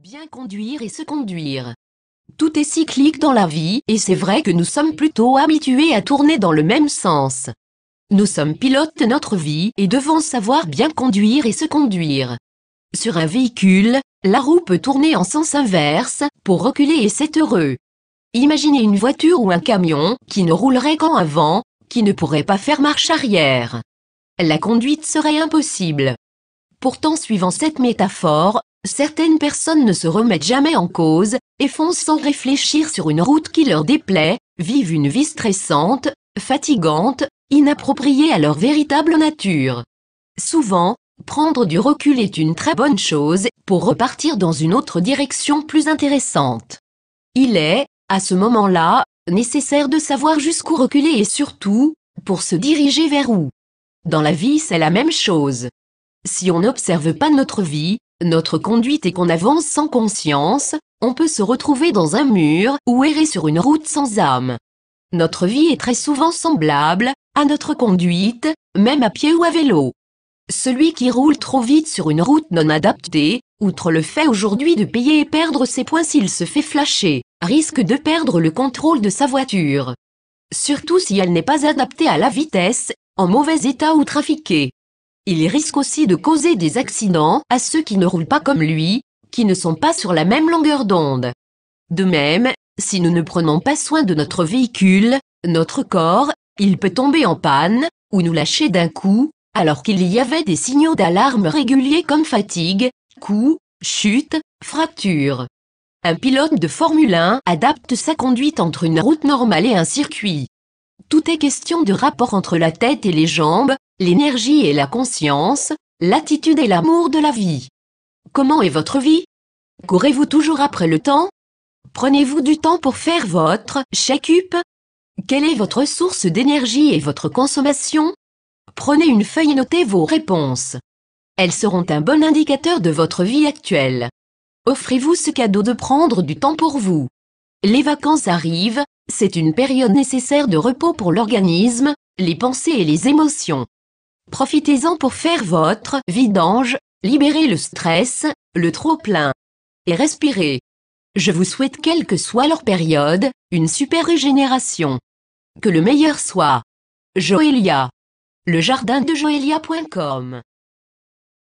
Bien conduire et se conduire. Tout est cyclique dans la vie, et c'est vrai que nous sommes plutôt habitués à tourner dans le même sens. Nous sommes pilotes de notre vie et devons savoir bien conduire et se conduire. Sur un véhicule, la roue peut tourner en sens inverse, pour reculer et c'est heureux. Imaginez une voiture ou un camion, qui ne roulerait qu'en avant, qui ne pourrait pas faire marche arrière. La conduite serait impossible. Pourtant, suivant cette métaphore, certaines personnes ne se remettent jamais en cause, et foncent sans réfléchir sur une route qui leur déplaît, vivent une vie stressante, fatigante, inappropriée à leur véritable nature. Souvent, prendre du recul est une très bonne chose, pour repartir dans une autre direction plus intéressante. Il est, à ce moment-là, nécessaire de savoir jusqu'où reculer et surtout, pour se diriger vers où. Dans la vie, c'est la même chose. Si on n'observe pas notre vie, notre conduite et qu'on avance sans conscience, on peut se retrouver dans un mur ou errer sur une route sans âme. Notre vie est très souvent semblable à notre conduite, même à pied ou à vélo. Celui qui roule trop vite sur une route non adaptée, outre le fait aujourd'hui de payer et perdre ses points s'il se fait flasher, risque de perdre le contrôle de sa voiture. Surtout si elle n'est pas adaptée à la vitesse, en mauvais état ou trafiquée. Il risque aussi de causer des accidents à ceux qui ne roulent pas comme lui, qui ne sont pas sur la même longueur d'onde. De même, si nous ne prenons pas soin de notre véhicule, notre corps, il peut tomber en panne, ou nous lâcher d'un coup, alors qu'il y avait des signaux d'alarme réguliers comme fatigue, coup, chute, fracture. Un pilote de Formule 1 adapte sa conduite entre une route normale et un circuit. Tout est question de rapport entre la tête et les jambes, l'énergie et la conscience, l'attitude et l'amour de la vie. Comment est votre vie? Courez-vous toujours après le temps? Prenez-vous du temps pour faire votre check-up? Quelle est votre source d'énergie et votre consommation? Prenez une feuille et notez vos réponses. Elles seront un bon indicateur de votre vie actuelle. Offrez-vous ce cadeau de prendre du temps pour vous. Les vacances arrivent, c'est une période nécessaire de repos pour l'organisme, les pensées et les émotions. Profitez-en pour faire votre vidange, libérer le stress, le trop-plein. Et respirez. Je vous souhaite, quelle que soit leur période, une super régénération. Que le meilleur soit. Joëlia. Le jardin de Joëlia.com